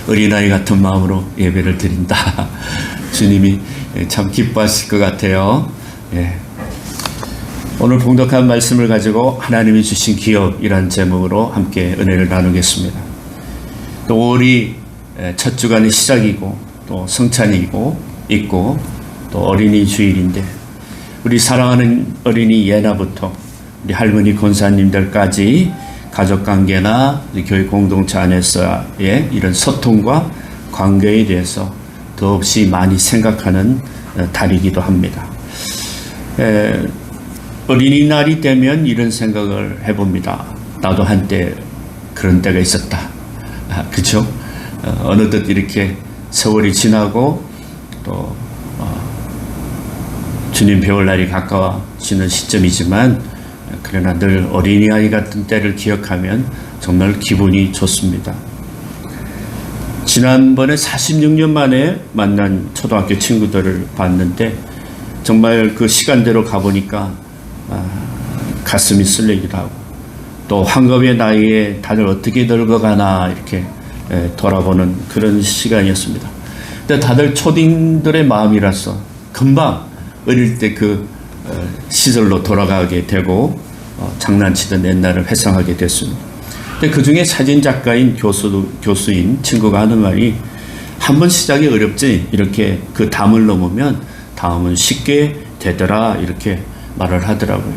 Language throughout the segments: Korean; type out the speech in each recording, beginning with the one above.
어린아이 같은 마음으로 예배를 드린다. 주님이 참 기뻐하실 것 같아요. 예. 오늘 봉독한 말씀을 가지고 하나님이 주신 기업이란 제목으로 함께 은혜를 나누겠습니다. 또 5월이 첫 주간의 시작이고 또 성찬이고 있고 또 어린이 주일인데 우리 사랑하는 어린이 예나부터 우리 할머니 권사님들까지 가족관계나 교회 공동체 안에서의 이런 소통과 관계에 대해서 더없이 많이 생각하는 달이기도 합니다. 어린이날이 되면 이런 생각을 해봅니다. 나도 한때 그런 때가 있었다. 그렇죠? 어느덧 이렇게 세월이 지나고 또 주님 배울 날이 가까워지는 시점이지만 그러나 늘 어린이아이 같은 때를 기억하면 정말 기분이 좋습니다. 지난번에 46년 만에 만난 초등학교 친구들을 봤는데 정말 그 시간대로 가보니까 가슴이 쓸리기도 하고 또 환갑의 나이에 다들 어떻게 늙어가나 이렇게 돌아보는 그런 시간이었습니다. 근데 다들 초딩들의 마음이라서 금방 어릴 때 그 시절로 돌아가게 되고 장난치던 옛날을 회상하게 됐습니다. 근데 그 중에 사진작가인 교수인 친구가 하는 말이 한 번 시작이 어렵지 이렇게 그 담을 넘으면 다음은 쉽게 되더라 이렇게 말을 하더라고요.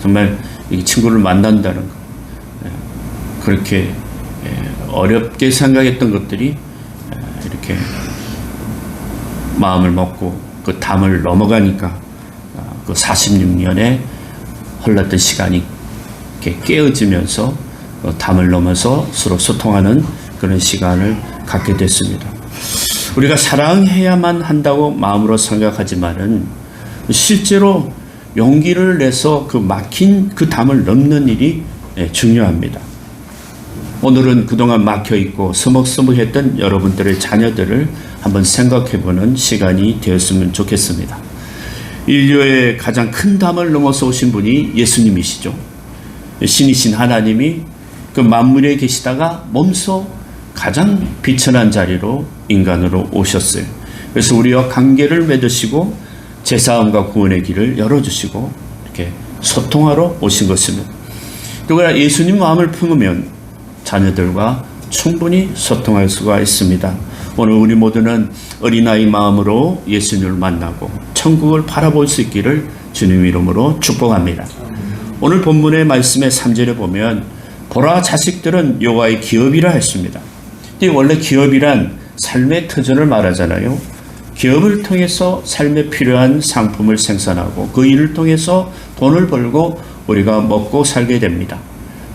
정말 이 친구를 만난다는 거 그렇게 어렵게 생각했던 것들이 이렇게 마음을 먹고 그 담을 넘어가니까 그 46년에 흘렀던 시간이 이렇게 깨어지면서 담을 넘어서 서로 소통하는 그런 시간을 갖게 됐습니다. 우리가 사랑해야만 한다고 마음으로 생각하지만은 실제로 용기를 내서 그 막힌 그 담을 넘는 일이 중요합니다. 오늘은 그동안 막혀있고 서먹서먹했던 여러분들의 자녀들을 한번 생각해보는 시간이 되었으면 좋겠습니다. 인류의 가장 큰 담을 넘어서 오신 분이 예수님이시죠. 신이신 하나님이 그 만물에 계시다가 몸소 가장 비천한 자리로 인간으로 오셨어요. 그래서 우리와 관계를 맺으시고 제사함과 구원의 길을 열어주시고 이렇게 소통하러 오신 것입니다. 그러나 예수님 마음을 품으면 자녀들과 충분히 소통할 수가 있습니다. 오늘 우리 모두는 어린아이 마음으로 예수님을 만나고 천국을 바라볼 수 있기를 주님 이름으로 축복합니다. 오늘 본문의 말씀의 3절에 보면 보라 자식들은 여호와의 기업이라 했습니다. 원래 기업이란 삶의 터전을 말하잖아요. 기업을 통해서 삶에 필요한 상품을 생산하고 그 일을 통해서 돈을 벌고 우리가 먹고 살게 됩니다.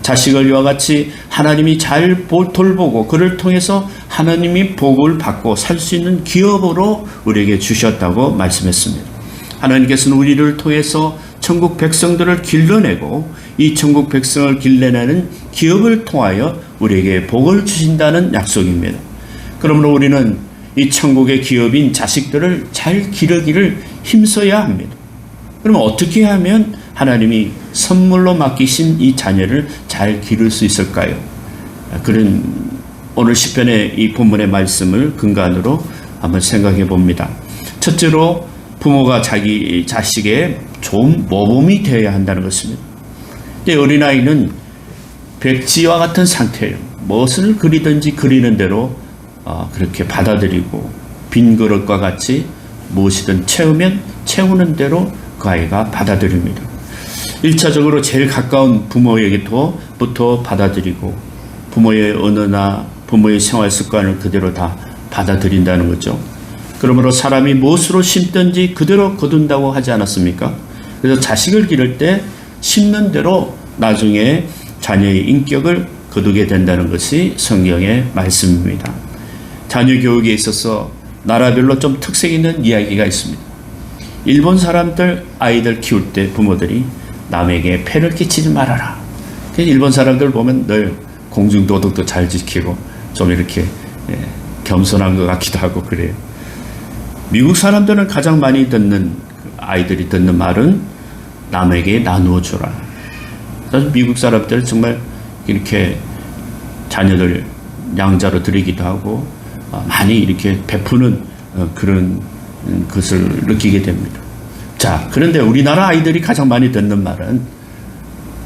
자식을 이와 같이 하나님이 잘 돌보고 그를 통해서 하나님이 복을 받고 살 수 있는 기업으로 우리에게 주셨다고 말씀했습니다. 하나님께서는 우리를 통해서 천국 백성들을 길러내고 이 천국 백성을 길러내는 기업을 통하여 우리에게 복을 주신다는 약속입니다. 그러므로 우리는 이 천국의 기업인 자식들을 잘 기르기를 힘써야 합니다. 그러면 어떻게 하면 하나님이 선물로 맡기신 이 자녀를 잘 기를 수 있을까요? 그런 오늘 시편의 이 본문의 말씀을 근간으로 한번 생각해 봅니다. 첫째로 부모가 자기 자식의 좋은 모범이 되어야 한다는 것입니다. 어린아이는 백지와 같은 상태예요. 무엇을 그리든지 그리는 대로 그렇게 받아들이고 빈 그릇과 같이 무엇이든 채우면 채우는 대로 그 아이가 받아들입니다. 1차적으로 제일 가까운 부모에게부터 받아들이고 부모의 언어나 부모의 생활 습관을 그대로 다 받아들인다는 거죠. 그러므로 사람이 무엇으로 심든지 그대로 거둔다고 하지 않았습니까? 그래서 자식을 기를 때 심는 대로 나중에 자녀의 인격을 거두게 된다는 것이 성경의 말씀입니다. 자녀 교육에 있어서 나라별로 좀 특색 있는 이야기가 있습니다. 일본 사람들 아이들 키울 때 부모들이 남에게 폐를 끼치지 말아라. 일본 사람들 보면 늘 공중도덕도 잘 지키고 좀 이렇게 겸손한 것 같기도 하고 그래요. 미국 사람들은 가장 많이 듣는 아이들이 듣는 말은 남에게 나누어 주라. 미국 사람들은 정말 이렇게 자녀들 양자로 드리기도 하고 많이 이렇게 베푸는 그런 것을 느끼게 됩니다. 자, 그런데 우리나라 아이들이 가장 많이 듣는 말은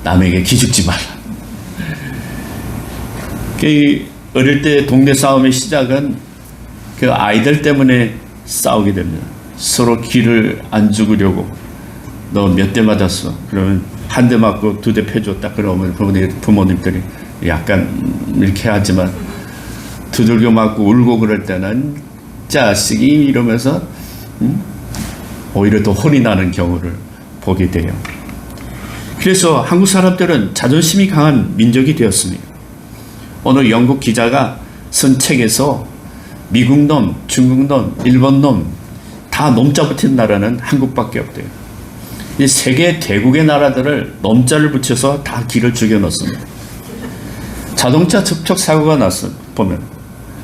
남에게 기죽지 마라. 어릴 때 동네 싸움의 시작은 그 아이들 때문에 싸우게 됩니다. 서로 기를 안 죽으려고 너 몇 대 맞았어? 그러면 한 대 맞고 2대 패줬다. 그러면 부모님들이 약간 이렇게 하지만 두들겨 맞고 울고 그럴 때는 자식이 이러면서 오히려 더 혼이 나는 경우를 보게 돼요. 그래서 한국 사람들은 자존심이 강한 민족이 되었습니다. 오늘 영국 기자가 쓴 책에서 미국 놈, 중국 놈, 일본 놈 다 놈자 붙인 나라는 한국밖에 없대요. 이 세계 대국의 나라들을 놈자를 붙여서 다 길을 죽여 넣습니다. 자동차 접촉 사고가 보면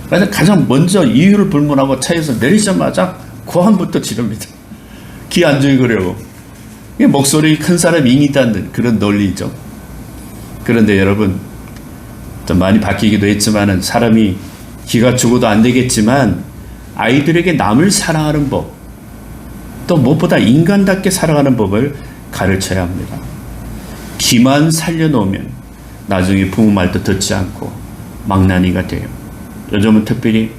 그래서 가장 먼저 이유를 불문하고 차에서 내리자마자 고함부터 지릅니다. 기 안 죽이려고. 목소리 큰 사람이 이기다는 그런 논리죠. 그런데 여러분, 좀 많이 바뀌기도 했지만은 사람이 기가 죽어도 안 되겠지만 아이들에게 남을 사랑하는 법, 또 무엇보다 인간답게 살아가는 법을 가르쳐야 합니다. 기만 살려놓으면 나중에 부모 말도 듣지 않고 망나니가 돼요. 요즘은 특별히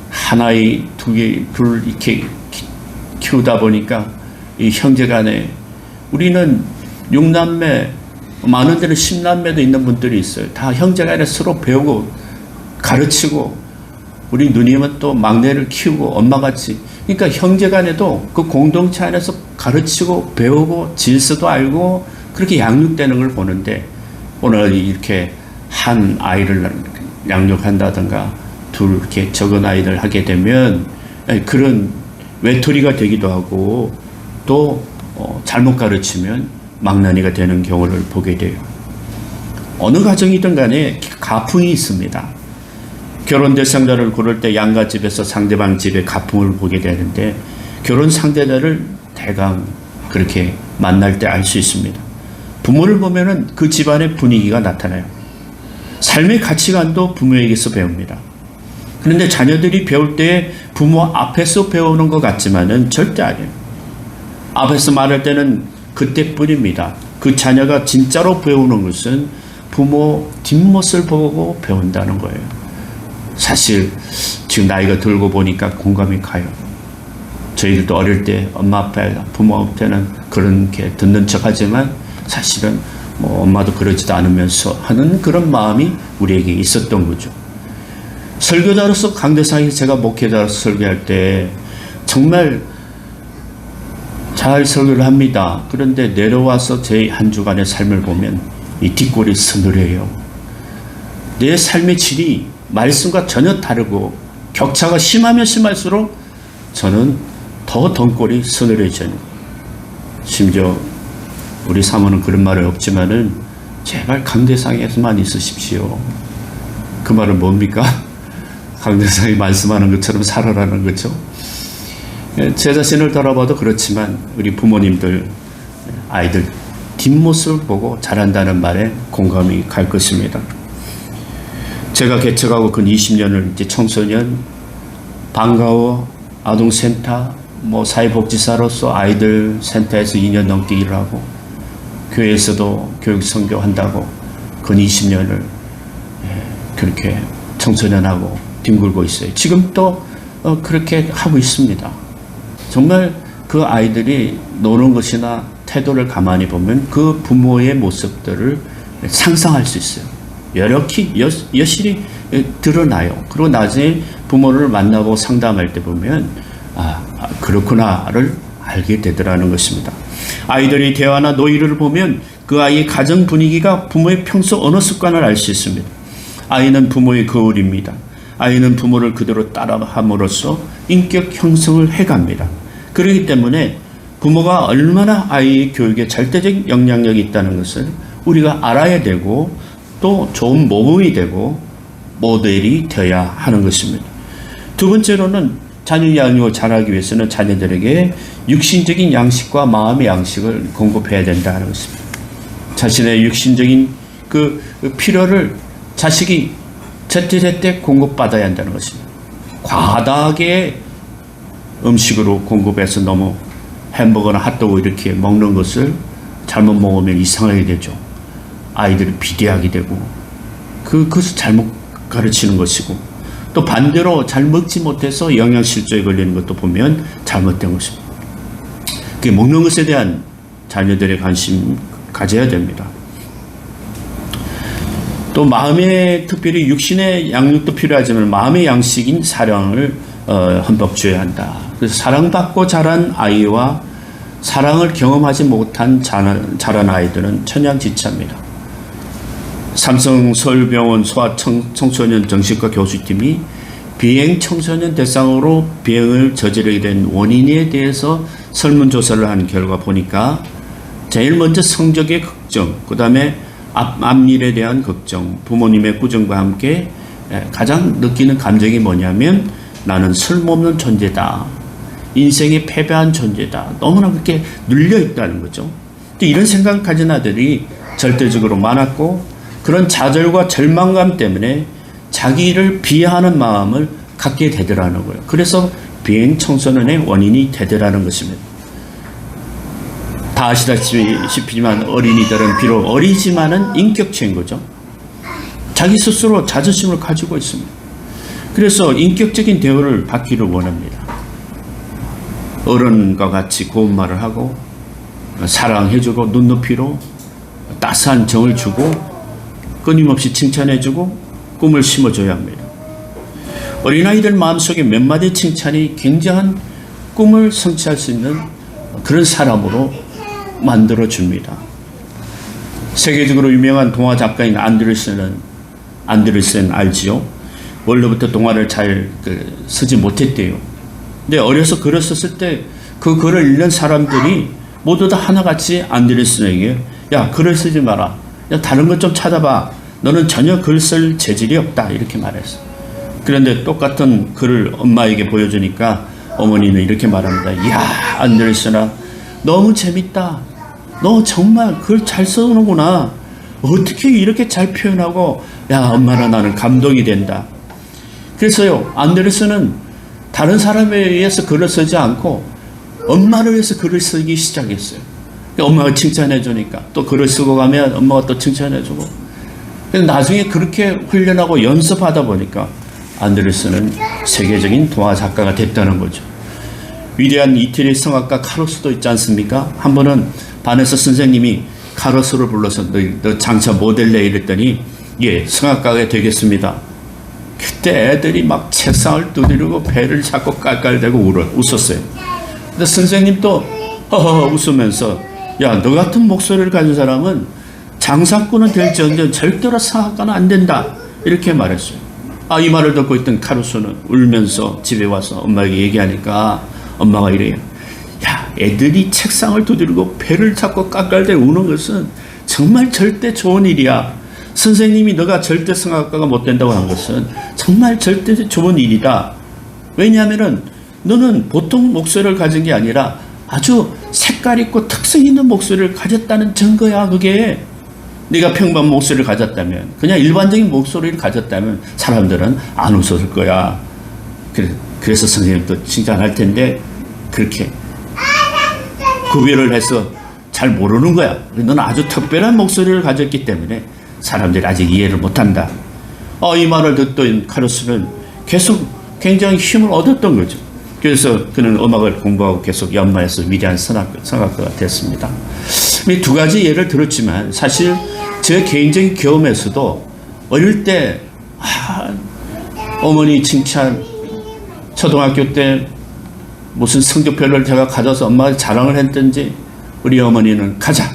한 아이, 2개, 둘 이렇게 키우다 보니까 이 형제간에 우리는 6남매, 많은 데는 10남매도 있는 분들이 있어요. 다 형제간에 서로 배우고 가르치고 우리 누님은 또 막내를 키우고 엄마같이 그러니까 형제간에도 그 공동체 안에서 가르치고 배우고 질서도 알고 그렇게 양육되는 걸 보는데 오늘 이렇게 한 아이를 양육한다든가 둘 이렇게 적은 아이를 하게 되면 그런 외톨이가 되기도 하고 또 잘못 가르치면 망나니가 되는 경우를 보게 돼요. 어느 가정이든 간에 가풍이 있습니다. 결혼 대상자를 고를 때 양가 집에서 상대방 집의 가풍을 보게 되는데 결혼 상대자를 대강 그렇게 만날 때 알 수 있습니다. 부모를 보면은 그 집안의 분위기가 나타나요. 삶의 가치관도 부모에게서 배웁니다. 그런데 자녀들이 배울 때 부모 앞에서 배우는 것 같지만은 절대 아니에요. 앞에서 말할 때는 그때뿐입니다. 그 자녀가 진짜로 배우는 것은 부모 뒷모습을 보고 배운다는 거예요. 사실 지금 나이가 들고 보니까 공감이 가요. 저희들도 어릴 때 엄마 아빠 부모 앞에는 그렇게 듣는 척 하지만 사실은 뭐 엄마도 그러지도 않으면서 하는 그런 마음이 우리에게 있었던 거죠. 설교자로서 강대상에서 제가 목회자로서 설교할 때 정말 잘 설교를 합니다. 그런데 내려와서 제 한 주간의 삶을 보면 이 뒷골이 서늘해요. 내 삶의 질이 말씀과 전혀 다르고 격차가 심하면 심할수록 저는 더 덩골이 서늘해져요. 심지어 우리 사모는 그런 말은 없지만은 제발 강대상에서만 있으십시오. 그 말은 뭡니까? 강대상이 말씀하는 것처럼 살아라는 거죠. 제 자신을 돌아봐도 그렇지만 우리 부모님들 아이들 뒷모습을 보고 자란다는 말에 공감이 갈 것입니다. 제가 개척하고 근 20년을 이제 청소년 방과후 아동센터 사회복지사로서 아이들 센터에서 2년 넘게 일을 하고 교회에서도 교육 선교한다고 근 20년을 그렇게 청소년하고 뒹굴고 있어요. 지금 또 그렇게 하고 있습니다. 정말 그 아이들이 노는 것이나 태도를 가만히 보면 그 부모의 모습들을 상상할 수 있어요. 여실히 드러나요. 그리고 나중에 부모를 만나고 상담할 때 보면 그렇구나를 알게 되더라는 것입니다. 아이들의 대화나 놀이를 보면 그 아이의 가정 분위기가 부모의 평소 언어 습관을 알 수 있습니다. 아이는 부모의 거울입니다. 아이는 부모를 그대로 따라함으로써 인격 형성을 해갑니다. 그렇기 때문에 부모가 얼마나 아이의 교육에 절대적 영향력이 있다는 것을 우리가 알아야 되고 또 좋은 모범이 되고 모델이 되어야 하는 것입니다. 두 번째로는 자녀 양육을 잘하기 위해서는 자녀들에게 육신적인 양식과 마음의 양식을 공급해야 된다는 것입니다. 자신의 육신적인 그 필요를 자식이 제때제때 공급받아야 한다는 것입니다. 과다하게 음식으로 공급해서 너무 햄버거나 핫도그 이렇게 먹는 것을 잘못 먹으면 이상하게 되죠. 아이들이 비대하게 되고 그것을 잘못 가르치는 것이고, 또 반대로 잘 먹지 못해서 영양실조에 걸리는 것도 보면 잘못된 것입니다. 그 먹는 것에 대한 자녀들의 관심 가져야 됩니다. 또 마음의, 특별히 육신의 양육도 필요하지만 마음의 양식인 사랑을 흠뻑 줘야 한다. 그래서 사랑받고 자란 아이와 사랑을 경험하지 못한 자란 아이들은 천양지차입니다. 삼성 서울병원 소아청소년 정신과 교수팀이 비행 청소년 대상으로 비행을 저지르게 된 원인에 대해서 설문조사를 한 결과 보니까 제일 먼저 성적의 걱정, 그 다음에 앞일에 대한 걱정, 부모님의 꾸중과 함께 가장 느끼는 감정이 뭐냐면 나는 쓸모없는 존재다. 인생에 패배한 존재다. 너무나 그렇게 눌려있다는 거죠. 이런 생각을 가진 아들이 절대적으로 많았고, 그런 좌절과 절망감 때문에 자기를 비하하는 마음을 갖게 되더라는 거예요. 그래서 비행 청소년의 원인이 되더라는 것입니다. 다 아시다시피지만 어린이들은 비록 어리지만은 인격체인 거죠. 자기 스스로 자존심을 가지고 있습니다. 그래서 인격적인 대우를 받기를 원합니다. 어른과 같이 고운 말을 하고 사랑해주고 눈높이로 따스한 정을 주고 끊임없이 칭찬해주고 꿈을 심어줘야 합니다. 어린아이들 마음속에 몇 마디 칭찬이 굉장한 꿈을 성취할 수 있는 그런 사람으로 만들어줍니다. 세계적으로 유명한 동화 작가인 안데르센 알지요? 원래부터 동화를 잘 쓰지 못했대요. 근데 어려서 글을 썼을 때 그 글을 읽는 사람들이 모두 다 하나같이 안데르센에게 야, 글을 쓰지 마라. 야, 다른 것 좀 찾아봐. 너는 전혀 글 쓸 재질이 없다. 이렇게 말했어. 그런데 똑같은 글을 엄마에게 보여주니까 어머니는 이렇게 말합니다. 이야, 안데르센아, 너무 재밌다. 너 정말 글 잘 써놓구나. 어떻게 이렇게 잘 표현하고, 야, 엄마나 나는 감동이 된다. 그래서요, 안데르센은 다른 사람에 의해서 글을 쓰지 않고 엄마를 위해서 글을 쓰기 시작했어요. 엄마가 칭찬해 주니까 또 글을 쓰고 가면 엄마가 또 칭찬해 주고. 나중에 그렇게 훈련하고 연습하다 보니까 안데르센은 세계적인 동화 작가가 됐다는 거죠. 위대한 이태리 성악가 카로스도 있지 않습니까? 한 번은 반에서 선생님이 카로스를 불러서 너 장차 모델래 이랬더니 예, 성악가가 되겠습니다. 그때 애들이 막 책상을 두드리고 배를 잡고 깔깔대고 웃었어요. 근데 선생님도 허허 웃으면서 야, 너 같은 목소리를 가진 사람은 장사꾼은 될지언정 절대로 성악가는 안 된다. 이렇게 말했어요. 이 말을 듣고 있던 카루소는 울면서 집에 와서 엄마에게 얘기하니까 엄마가 이래요. 야, 애들이 책상을 두드리고 배를 잡고 깔깔대고 우는 것은 정말 절대 좋은 일이야. 선생님이 너가 절대 성악가가 못 된다고 한 것은 정말 절대 좋은 일이다. 왜냐하면은 너는 보통 목소리를 가진 게 아니라 아주 색깔 있고 특색 있는 목소리를 가졌다는 증거야. 그게 네가 평범한 목소리를 가졌다면, 그냥 일반적인 목소리를 가졌다면 사람들은 안 웃었을 거야. 그래서 선생님도 칭찬할 텐데 그렇게 구별을 해서 잘 모르는 거야. 너는 아주 특별한 목소리를 가졌기 때문에 사람들이 아직 이해를 못한다. 이 말을 듣던 카루스는 계속 굉장히 힘을 얻었던 거죠. 그래서 그는 음악을 공부하고 계속 연마해서 위대한 성악가가 됐습니다. 이 두 가지 예를 들었지만 사실 제 개인적인 경험에서도 어릴 때 어머니 칭찬, 초등학교 때 무슨 성적표를 제가 가져서 엄마가 자랑을 했든지 우리 어머니는 가자,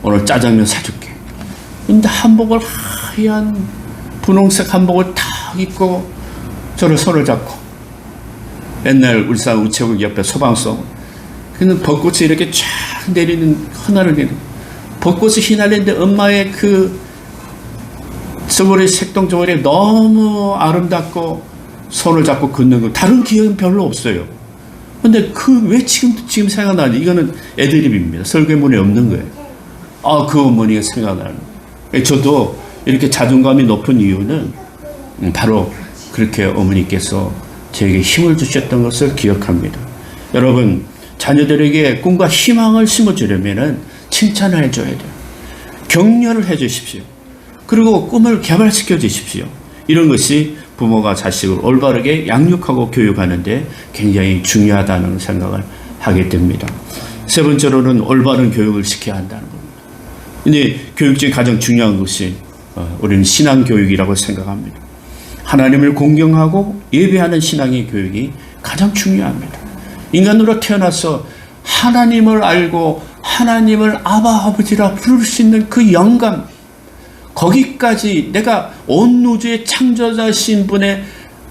오늘 짜장면 사줄게. 근데 한복을 하얀 분홍색 한복을 탁 입고 저를 손을 잡고 옛날 울산 우체국 옆에 소방서 그는 벚꽃이 이렇게 쫙 내리는 흩날리는 벚꽃이 휘날리는데 엄마의 그 저고리 색동 저고리 너무 아름답고 손을 잡고 걷는 거 다른 기억은 별로 없어요. 근데 왜 지금 생각나지? 이거는 애드립입니다. 설계문에 없는 거예요. 그 어머니가 생각나는 거예요. 저도 이렇게 자존감이 높은 이유는 바로 그렇게 어머니께서 저에게 힘을 주셨던 것을 기억합니다. 여러분, 자녀들에게 꿈과 희망을 심어주려면 칭찬을 해줘야 돼요. 격려를 해주십시오. 그리고 꿈을 개발시켜 주십시오. 이런 것이 부모가 자식을 올바르게 양육하고 교육하는데 굉장히 중요하다는 생각을 하게 됩니다. 세 번째로는 올바른 교육을 시켜야 한다는 겁니다. 근데 교육 중에 가장 중요한 것이 우리는 신앙교육이라고 생각합니다. 하나님을 공경하고 예배하는 신앙의 교육이 가장 중요합니다. 인간으로 태어나서 하나님을 알고 하나님을 아바 아버지라 부를 수 있는 그 영감, 거기까지 내가 온 우주의 창조자신 분의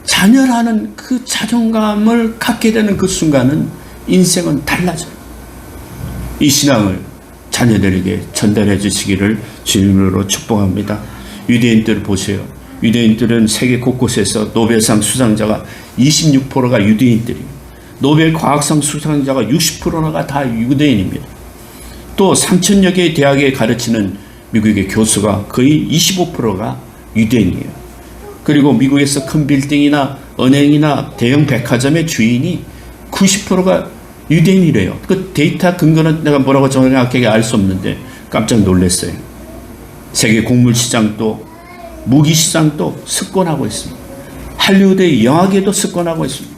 자녀라는 그 자존감을 갖게 되는 그 순간은 인생은 달라져요. 이 신앙을 자녀들에게 전달해 주시기를 주님으로 축복합니다. 유대인들을 보세요. 유대인들은 세계 곳곳에서 노벨상 수상자가 26%가 유대인들이에요. 노벨 과학상 수상자가 60%가 다 유대인입니다. 또 3,000여 개의 대학에 가르치는 미국의 교수가 거의 25%가 유대인이에요. 그리고 미국에서 큰 빌딩이나 은행이나 대형 백화점의 주인이 90%가 유대인이래요. 그 데이터 근거는 내가 뭐라고 정확하게 알 수 없는데 깜짝 놀랐어요. 세계 곡물 시장도 무기 시장도 습권하고 있습니다. 할리우드의 영화계도 습권하고 있습니다.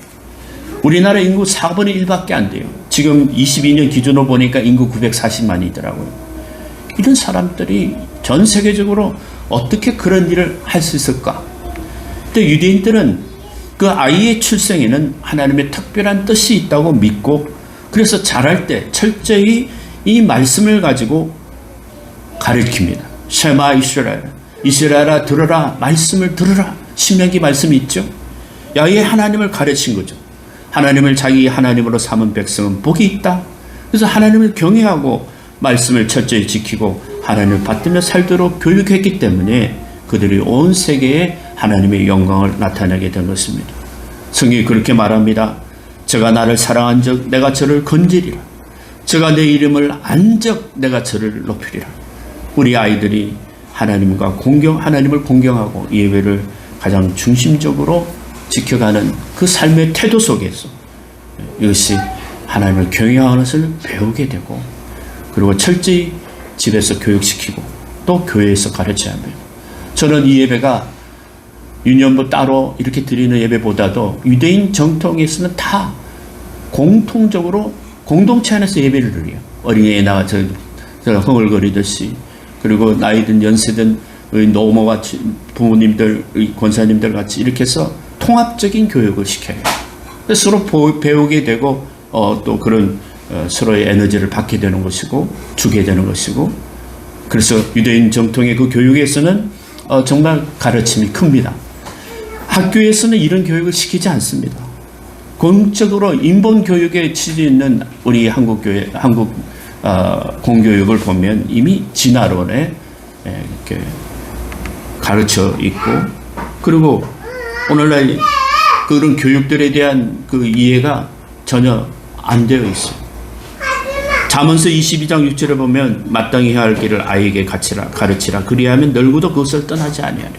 우리나라 인구 4분의 1밖에 안 돼요. 지금 22년 기준으로 보니까 인구 940만이더라고요. 이런 사람들이 전 세계적으로 어떻게 그런 일을 할 수 있을까? 근데 유대인들은 그 아이의 출생에는 하나님의 특별한 뜻이 있다고 믿고, 그래서 자랄 때 철저히 이 말씀을 가지고 가르칩니다. 쉐마 이스라엘, 이스라엘아 들어라, 말씀을 들으라. 신명기 말씀이 있죠. 야훼 하나님을 가르친 거죠. 하나님을 자기 하나님으로 삼은 백성은 복이 있다. 그래서 하나님을 경외하고 말씀을 철저히 지키고 하나님을 받들며 살도록 교육했기 때문에 그들이 온 세계에 하나님의 영광을 나타내게 된 것입니다. 성경이 그렇게 말합니다. 저가 나를 사랑한 적 내가 저를 건지리라. 저가 내 이름을 안 적 내가 저를 높이리라. 우리 아이들이 하나님을 공경하고 예배를 가장 중심적으로 지켜가는 그 삶의 태도 속에서 이것이 하나님을 경외하는 것을 배우게 되고, 그리고 철저히 집에서 교육시키고 또 교회에서 가르쳐야 합니다. 저는 이 예배가 유년부 따로 이렇게 드리는 예배보다도 유대인 정통에서는 다 공통적으로 공동체 안에서 예배를 드려요. 어린이에 나와 저 흥얼거리듯이, 그리고 나이든 연세든 노모같이 부모님들, 권사님들 같이 이렇게 해서 통합적인 교육을 시켜요. 서로 배우게 되고 또 그런 서로의 에너지를 받게 되는 것이고 주게 되는 것이고, 그래서 유대인 정통의 그 교육에서는 정말 가르침이 큽니다. 학교에서는 이런 교육을 시키지 않습니다. 공적으로 인본 교육에 취지 있는 우리 한국 공교육을 보면 이미 진화론에 이렇게 가르쳐 있고, 그리고 오늘날 그런 교육들에 대한 그 이해가 전혀 안 되어 있어요. 잠언서 22장 6절에 보면 마땅히 해야 할 길을 아이에게 가르치라. 그리하면 늙어도 그것을 떠나지 아니하리라.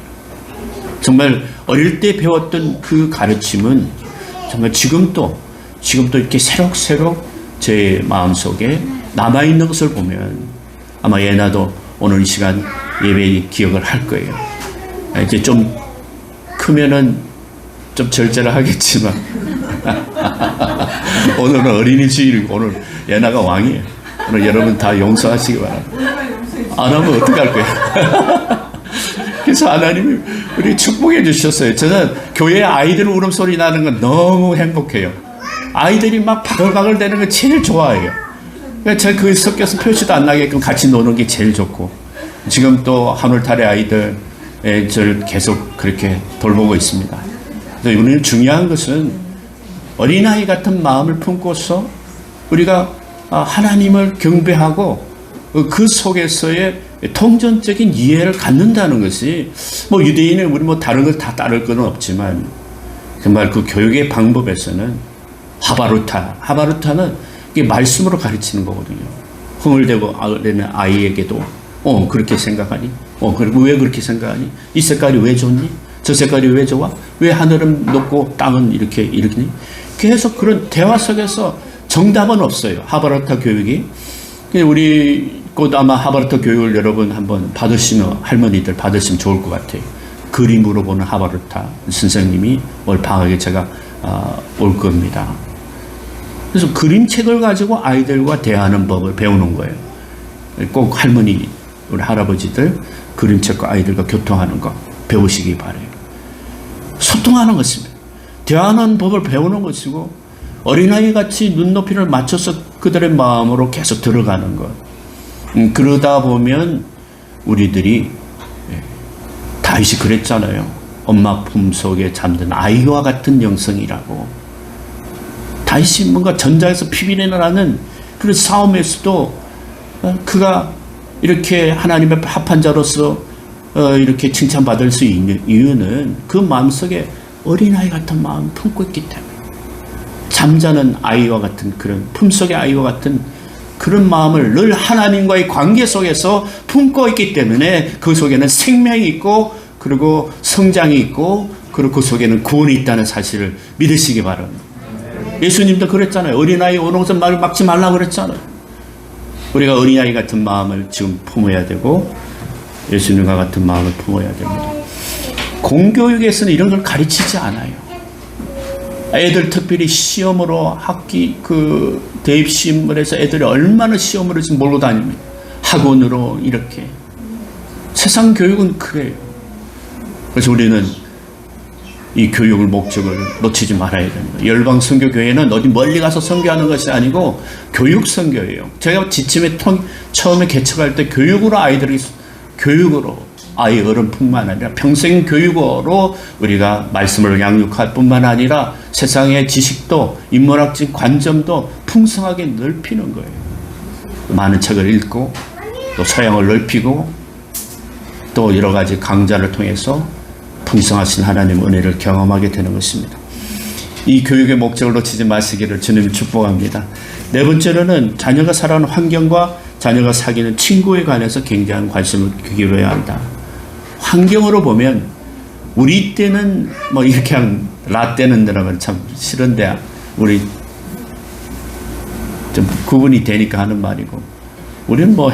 정말 어릴 때 배웠던 그 가르침은 정말 지금도 이렇게 새록새록 제 마음속에 남아있는 것을 보면 아마 예나도 오늘 이 시간 예배 기억을 할 거예요. 이제 좀 크면은 좀 절제를 하겠지만 오늘은 어린이 주일이고 오늘 예나가 왕이에요. 오늘 여러분 다 용서하시기 바랍니다. 안 하면 어떡할 거예요? 그래서 하나님이 우리 축복해 주셨어요. 저는 교회 아이들 울음소리 나는 건 너무 행복해요. 아이들이 막 바글바글 대는 거 제일 좋아해요. 제가 그 섞여서 표시도 안 나게끔 같이 노는 게 제일 좋고, 지금 또 한울탈의 아이들 저를 계속 그렇게 돌보고 있습니다. 그래서 우리는 중요한 것은 어린아이 같은 마음을 품고서 우리가 하나님을 경배하고 그 속에서의 통전적인 이해를 갖는다는 것이, 뭐 유대인은 우리 뭐 다른 걸 다 따를 건 없지만 정말 그 교육의 방법에서는 하바루타는 이게 말씀으로 가르치는 거거든요. 흥을대고 아이에게도 그렇게 생각하니? 그리고 왜 그렇게 생각하니? 이 색깔이 왜 좋니? 저 색깔이 왜 좋아? 왜 하늘은 높고 땅은 이렇게 계속 그런 대화 속에서 정답은 없어요. 하바르타 교육이. 우리 곧 아마 하바르타 교육을 여러분 한번 받으시면, 할머니들 받으시면 좋을 것 같아요. 그림으로 보는 하바르타 선생님이 올 방학에 제가 올 겁니다. 그래서 그림책을 가지고 아이들과 대하는 법을 배우는 거예요. 꼭 할머니, 우리 할아버지들 그림책과 아이들과 교통하는 거 배우시기 바라요. 소통하는 것입니다. 대하는 법을 배우는 것이고, 어린아이 같이 눈높이를 맞춰서 그들의 마음으로 계속 들어가는 것. 그러다 보면 우리들이, 다윗이 그랬잖아요. 엄마 품속에 잠든 아이와 같은 영성이라고. 다윗이 뭔가 전장에서 피비린을 하는 그런 싸움에서도 그가 이렇게 하나님의 합한 자로서 이렇게 칭찬받을 수 있는 이유는 그 마음속에 어린아이 같은 마음을 품고 있기 때문에, 잠자는 아이와 같은 그런 품속의 아이와 같은 그런 마음을 늘 하나님과의 관계 속에서 품고 있기 때문에 그 속에는 생명이 있고, 그리고 성장이 있고, 그리고 그 속에는 구원이 있다는 사실을 믿으시기 바랍니다. 예수님도 그랬잖아요. 어린아이 오는 것을 막지 말라고 그랬잖아요. 우리가 어린아이 같은 마음을 지금 품어야 되고, 예수님과 같은 마음을 품어야 됩니다. 공교육에서는 이런 걸 가르치지 않아요. 애들 특별히 시험으로 학기 대입 시험을 해서 애들이 얼마나 시험으로 지금 몰고 다닙니다. 학원으로 이렇게. 세상 교육은 그래요. 그래서 우리는 이 교육을 목적을 놓치지 말아야 됩니다. 열방 선교교회는 어디 멀리 가서 선교하는 것이 아니고 교육 선교예요. 제가 지침에 처음에 개척할 때 교육으로 교육으로 아이 어른뿐만 아니라 평생 교육으로 우리가 말씀을 양육할 뿐만 아니라 세상의 지식도 인문학적 관점도 풍성하게 넓히는 거예요. 많은 책을 읽고 또 소양을 넓히고 또 여러 가지 강좌를 통해서 풍성하신 하나님 은혜를 경험하게 되는 것입니다. 이 교육의 목적을 놓치지 마시기를 주님을 축복합니다. 네 번째로는 자녀가 살아가는 환경과 자녀가 사귀는 친구에 관해서 굉장한 관심을 기울여야 한다. 환경으로 보면 우리 때는 뭐 이렇게 한 라떼는 들어가면 참 싫은데 우리 좀 구분이 되니까 하는 말이고, 우리는 뭐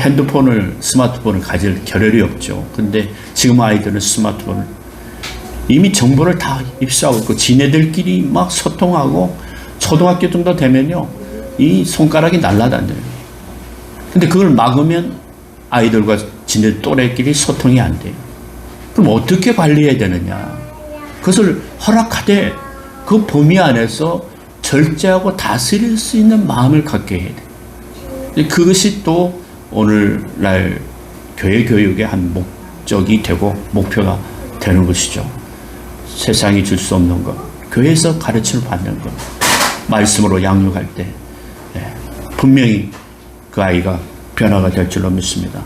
스마트폰을 가질 겨를이 없죠. 근데 지금 아이들은 스마트폰을 이미 정보를 다 입수하고 있고 지네들끼리 막 소통하고 초등학교 정도 되면요 이 손가락이 날아다녀요. 근데 그걸 막으면 아이들과 지네 또래끼리 소통이 안 돼요. 그럼 어떻게 관리해야 되느냐? 그것을 허락하되 그 범위 안에서 절제하고 다스릴 수 있는 마음을 갖게 해야 돼요. 그것이 또 오늘날 교회 교육의 한 목적이 되고 목표가 되는 것이죠. 세상이 줄 수 없는 것, 교회에서 가르침을 받는 것, 말씀으로 양육할 때 분명히 그 아이가 변화가 될 줄로 믿습니다.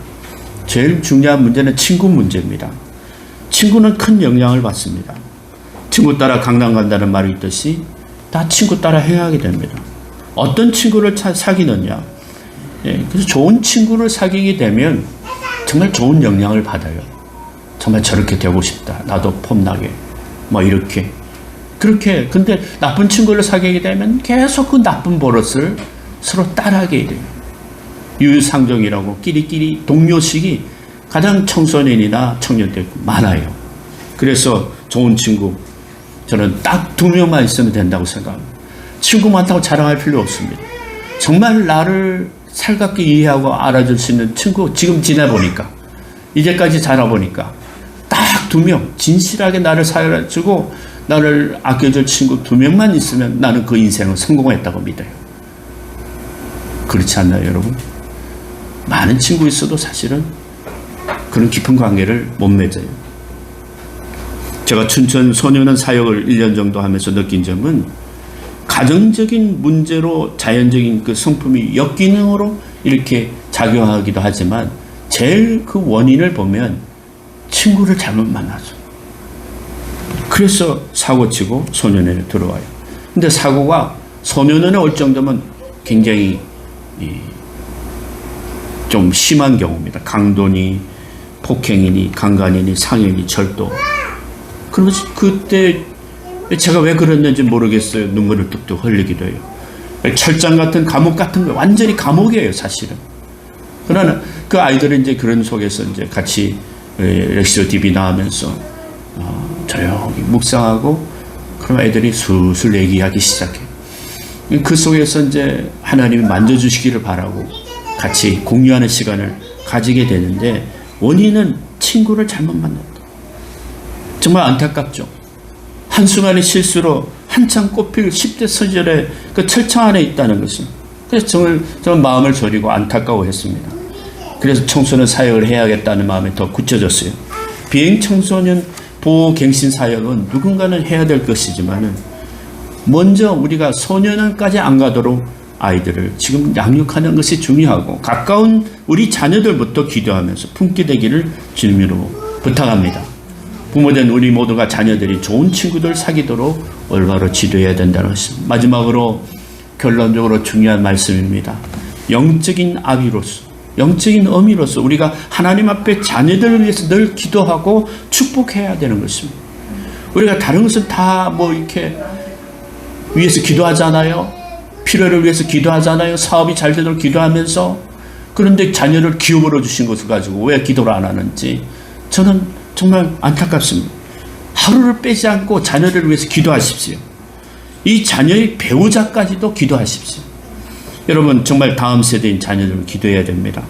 제일 중요한 문제는 친구 문제입니다. 친구는 큰 영향을 받습니다. 친구 따라 강남 간다는 말이 있듯이 다 친구 따라 행하게 됩니다. 어떤 친구를 사귀느냐. 그래서 좋은 친구를 사귀게 되면 정말 좋은 영향을 받아요. 정말 저렇게 되고 싶다. 나도 폼나게. 뭐 이렇게. 그렇게. 근데 나쁜 친구를 사귀게 되면 계속 그 나쁜 버릇을 서로 따라하게 돼요. 유유상종이라고 끼리끼리 동료식이 가장 청소년이나 청년 때 많아요. 그래서 좋은 친구, 저는 딱 2명만 있으면 된다고 생각합니다. 친구 많다고 자랑할 필요 없습니다. 정말 나를 살갑게 이해하고 알아줄 수 있는 친구, 지금 지내보니까, 이제까지 자라보니까 딱 2명, 진실하게 나를 사랑해주고 나를 아껴줄 친구 2명만 있으면 나는 그 인생은 성공했다고 믿어요. 그렇지 않나요, 여러분? 많은 친구 있어도 사실은 그런 깊은 관계를 못 맺어요. 제가 춘천 소년원 사역을 1년 정도 하면서 느낀 점은 가정적인 문제로 자연적인 그 성품이 역기능으로 이렇게 작용하기도 하지만 제일 그 원인을 보면 친구를 잘못 만나죠. 그래서 사고치고 소년원에 들어와요. 근데 사고가 소년원에 올 정도면 굉장히 좀 심한 경우입니다. 강도니 폭행이니 강간이니 상해니 절도 그러면서 그때 제가 왜 그랬는지 모르겠어요. 눈물을 뚝뚝 흘리기도 해요. 철장 같은 감옥 같은 거 완전히 감옥이에요, 사실은. 그러나 그 아이들은 이제 그런 속에서 이제 같이 렉시오 TV 나오면서 조용히 묵상하고 그럼 애들이 술술 얘기하기 시작해요. 그 속에서 이제 하나님이 만져주시기를 바라고 같이 공유하는 시간을 가지게 되는데 원인은 친구를 잘못 만났다. 정말 안타깝죠. 한순간의 실수로 한창 꽃필 10대 서절에 그 철창 안에 있다는 것은 그래서 저는 마음을 졸이고 안타까워했습니다. 그래서 청소년 사역을 해야겠다는 마음이 더 굳혀졌어요. 비행 청소년 보호 갱신 사역은 누군가는 해야 될 것이지만은 먼저 우리가 소년원까지 안 가도록 아이들을 지금 양육하는 것이 중요하고 가까운 우리 자녀들부터 기도하면서 품게 되기를 주님으로 부탁합니다. 부모된 우리 모두가 자녀들이 좋은 친구들 사귀도록 올바로 지도해야 된다는 것입니다. 마지막으로 결론적으로 중요한 말씀입니다. 영적인 아비로서 영적인 어미로서 우리가 하나님 앞에 자녀들을 위해서 늘 기도하고 축복해야 되는 것입니다. 우리가 다른 것은 다 뭐 이렇게 위해서 기도하잖아요. 필요를 위해서 기도하잖아요. 사업이 잘 되도록 기도하면서. 그런데 자녀를 기업으로 주신 것을 가지고 왜 기도를 안 하는지 저는 정말 안타깝습니다. 하루를 빼지 않고 자녀를 위해서 기도하십시오. 이 자녀의 배우자까지도 기도하십시오. 여러분 정말 다음 세대인 자녀들을 기도해야 됩니다.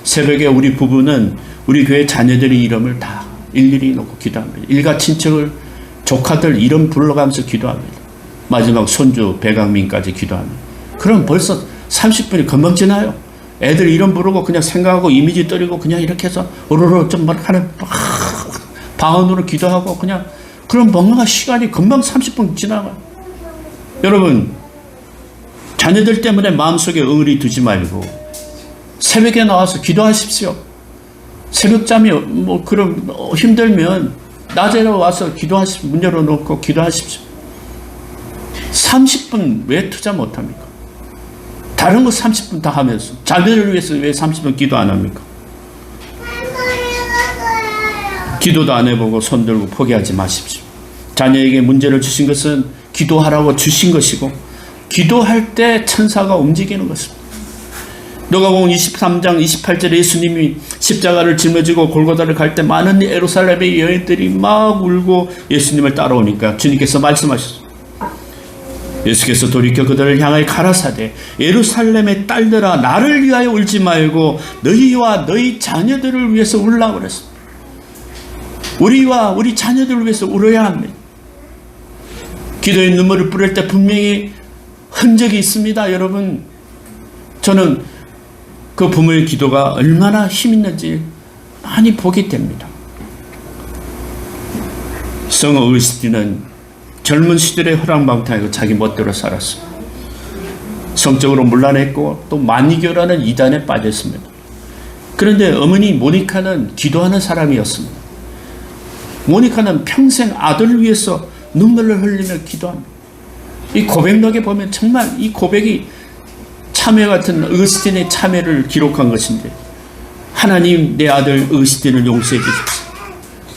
새벽에 우리 부부는 우리 교회 자녀들의 이름을 다 일일이 놓고 기도합니다. 일가 친척을 조카들 이름 불러가면서 기도합니다. 마지막 손주 배강민까지 기도합니다. 그럼 벌써 30분이 금방 지나요. 애들 이름 부르고 그냥 생각하고 이미지 떠리고 그냥 이렇게 해서 오로로 좀 막 하는 방언으로 기도하고 그냥 그런 뭔가 시간이 금방 30분 지나가요. 여러분 자녀들 때문에 마음속에 응어리 두지 말고 새벽에 나와서 기도하십시오. 새벽잠이 뭐 그럼 힘들면 낮에 와서 기도하십시오. 문 열어놓고 기도하십시오. 30분 왜 투자 못합니까? 다른 거 30분 다 하면서 자녀를 위해서 왜 30분 기도 안 합니까? 기도도 안 해보고 손들고 포기하지 마십시오. 자녀에게 문제를 주신 것은 기도하라고 주신 것이고 기도할 때 천사가 움직이는 것입니다. 누가복음 23장 28절에 예수님이 십자가를 짊어지고 골고다를 갈 때 많은 예루살렘의 여인들이 막 울고 예수님을 따라오니까 주님께서 말씀하셨습니다. 예수께서 돌이켜 그들을 향하여 가라사대 예루살렘의 딸들아 나를 위하여 울지 말고 너희와 너희 자녀들을 위해서 울라고 그랬습니다. 우리와 우리 자녀들을 위해서 울어야 합니다. 기도의 눈물을 뿌릴 때 분명히 흔적이 있습니다. 여러분 저는 그 부모의 기도가 얼마나 힘 있는지 많이 보게 됩니다. 성어 어거스틴은 젊은 시절에 허랑방탕하고 자기 멋대로 살았습니다. 성적으로 문란했고 또 만이교라는 이단에 빠졌습니다. 그런데 어머니 모니카는 기도하는 사람이었습니다. 모니카는 평생 아들을 위해서 눈물을 흘리며 기도합니다. 이 고백록에 보면 정말 이 고백이 참회 같은 어거스틴의 참회를 기록한 것인데 하나님 내 아들 어거스틴을 용서해 주십시오.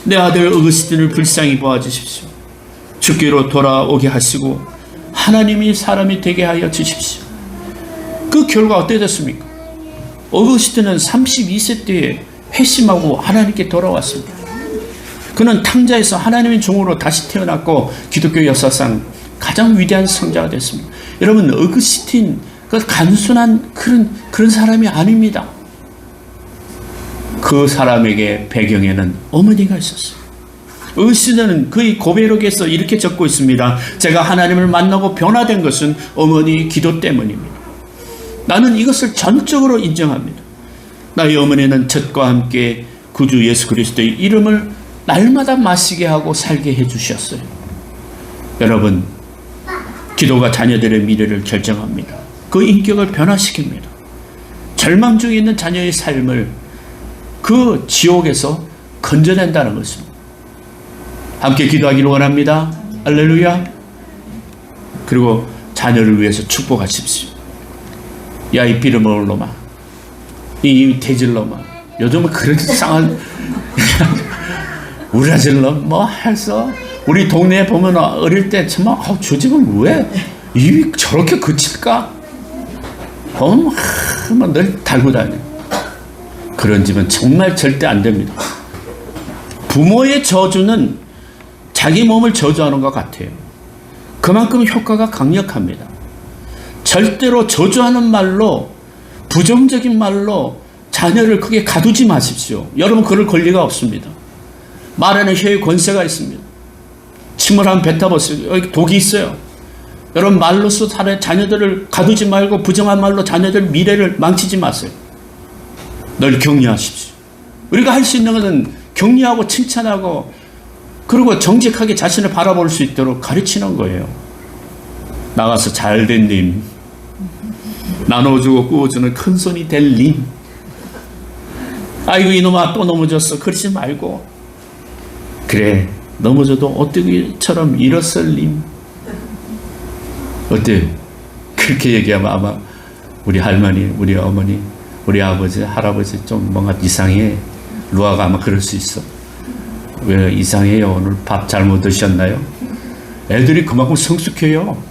내 아들 어거스틴을 불쌍히 보아주십시오. 주께로 돌아오게 하시고 하나님이 사람이 되게 하여 주십시오. 그 결과 어떻게 됐습니까? 어거스틴은 32세 때에 회심하고 하나님께 돌아왔습니다. 그는 탕자에서 하나님의 종으로 다시 태어났고 기독교 역사상 가장 위대한 성자가 됐습니다. 여러분 어거스틴 그 단순한 그런 사람이 아닙니다. 그 사람에게 배경에는 어머니가 있었어요. 어거스틴은 그의 고백록에서 이렇게 적고 있습니다. 제가 하나님을 만나고 변화된 것은 어머니 기도 때문입니다. 나는 이것을 전적으로 인정합니다. 나의 어머니는 젖과 함께 구주 예수 그리스도의 이름을 날마다 마시게 하고 살게 해주셨어요. 여러분 기도가 자녀들의 미래를 결정합니다. 그 인격을 변화시킵니다. 절망 중에 있는 자녀의 삶을 그 지옥에서 건져낸다는 것입니다. 함께 기도하기를 원합니다. 할렐루야. 그리고 자녀를 위해서 축복하십시오. 야 이 비름을 놈아 이 돼질 놈아 요즘은 그렇게 상한 우라질 놈 뭐 해서 우리 동네에 보면 어릴 때 정말 저 집은 왜 입이 저렇게 거칠까? 보면 늘 달고 다녀. 그런 집은 정말 절대 안 됩니다. 부모의 저주는 자기 몸을 저주하는 것 같아요. 그만큼 효과가 강력합니다. 절대로 저주하는 말로, 부정적인 말로 자녀를 크게 가두지 마십시오. 여러분 그럴 권리가 없습니다. 말에는 혀의 권세가 있습니다. 침을 한번 뱉어보세요. 여기 독이 있어요. 여러분 말로써 자녀들을 가두지 말고 부정한 말로 자녀들 미래를 망치지 마세요. 늘 격려하십시오. 우리가 할 수 있는 것은 격려하고 칭찬하고 그리고 정직하게 자신을 바라볼 수 있도록 가르치는 거예요. 나가서 잘된 님, 나눠주고 구워주는 큰손이 될 님. 아이고 이놈아 또 넘어졌어. 그러지 말고 그래 넘어져도 오뚜기처럼 일어설 님. 어때요? 그렇게 얘기하면 아마 우리 할머니, 우리 어머니, 우리 아버지, 할아버지 좀 뭔가 이상해. 루아가 아마 그럴 수 있어. 왜 이상해요? 오늘 밥 잘못 드셨나요? 애들이 그만큼 성숙해요.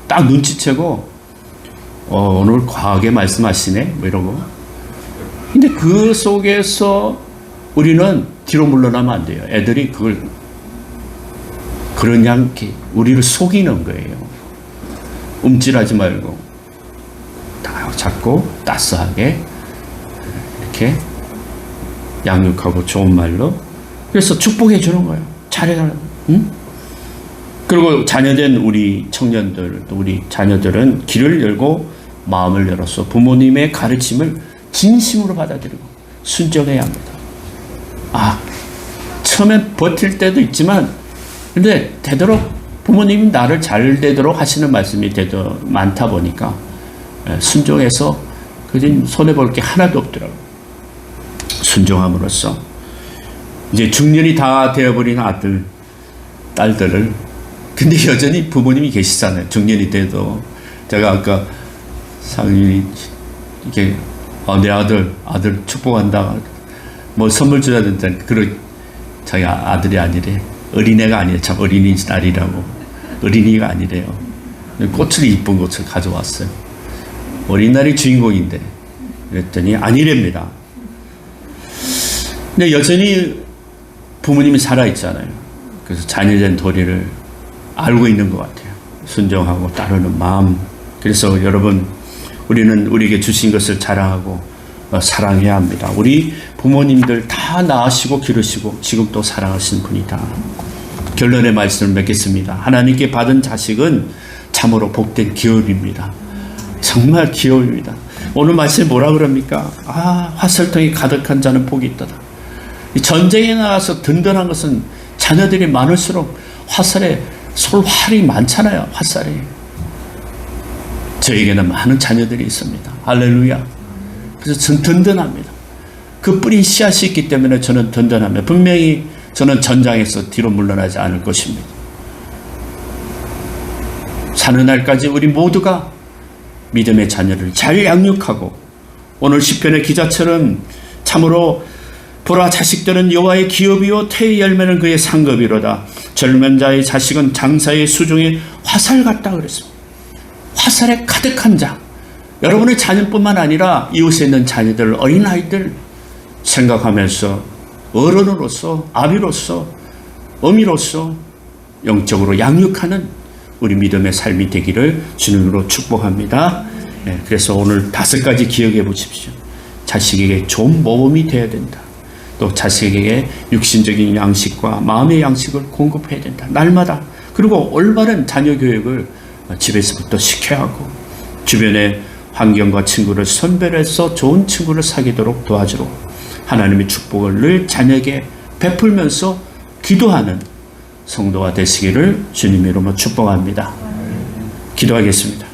딱 눈치채고 오늘 과하게 말씀하시네 뭐 이러고. 근데 그 속에서 우리는 뒤로 물러나면 안 돼요. 애들이 그걸 그런 양게 우리를 속이는 거예요. 움찔하지 말고 다 잡고 따스하게 이렇게 양육하고 좋은 말로 그래서 축복해 주는 거예요. 잘해라. 응? 그리고 자녀된 우리 청년들 또 우리 자녀들은 길을 열고 마음을 열어서 부모님의 가르침을 진심으로 받아들이고 순종해야 합니다. 처음엔 버틸 때도 있지만 근데 되도록 부모님이 나를 잘 되도록 하시는 말씀이 많다 보니까 순종해서 그진 손해볼 게 하나도 없더라고요. 순종함으로써 이제 중년이 다 되어버린 아들, 딸들을 근데 여전히 부모님이 계시잖아요. 중년이 돼도 제가 아까 상윤이 이렇게 내 아들 축복한다 뭐 선물 줘야 된다 그런 자기 아들이 아니래. 어린애가 아니에요. 참 어린이날이라고. 어린이가 아니래요. 꽃을 이쁜 꽃을 가져왔어요. 어린날이 주인공인데 그랬더니 아니랍니다. 근데 여전히 부모님이 살아있잖아요. 그래서 자녀된 도리를 알고 있는 것 같아요. 순종하고 따르는 마음. 그래서 여러분 우리는 우리에게 주신 것을 자랑하고 사랑해야 합니다. 우리 부모님들 다 낳으시고 기르시고 지금 또 사랑하시는 분이다. 결론의 말씀을 맺겠습니다. 하나님께 받은 자식은 참으로 복된 기업입니다. 정말 기업입니다. 오늘 말씀에 뭐라 그럽니까? 화살통이 가득한 자는 복이 있도다. 전쟁에 나가서 든든한 것은 자녀들이 많을수록 화살에 솔활이 많잖아요. 화살이. 저에게는 많은 자녀들이 있습니다. 할렐루야. 그래서 저는 든든합니다. 그 뿌린 씨앗이 있기 때문에 저는 든든합니다. 분명히 저는 전장에서 뒤로 물러나지 않을 것입니다. 사는 날까지 우리 모두가 믿음의 자녀를 잘 양육하고 오늘 시편의 기자처럼 참으로 보라 자식들은 여호와의 기업이요 태의 열매는 그의 상급이로다. 젊은 자의 자식은 장사의 수중에 화살 같다 그랬습니다. 화살에 가득한 자. 여러분의 자녀뿐만 아니라 이웃에 있는 자녀들, 어린아이들 생각하면서 어른으로서 아비로서 어미로서 영적으로 양육하는 우리 믿음의 삶이 되기를 주님으로 축복합니다. 그래서 오늘 5가지 기억해 보십시오. 자식에게 좋은 모범이 되어야 된다. 또 자식에게 육신적인 양식과 마음의 양식을 공급해야 된다. 날마다. 그리고 올바른 자녀 교육을 집에서부터 시켜야 하고 주변의 환경과 친구를 선별해서 좋은 친구를 사귀도록 도와주고 하나님의 축복을 늘 자녀에게 베풀면서 기도하는 성도가 되시기를 주님의 이름으로 축복합니다. 기도하겠습니다.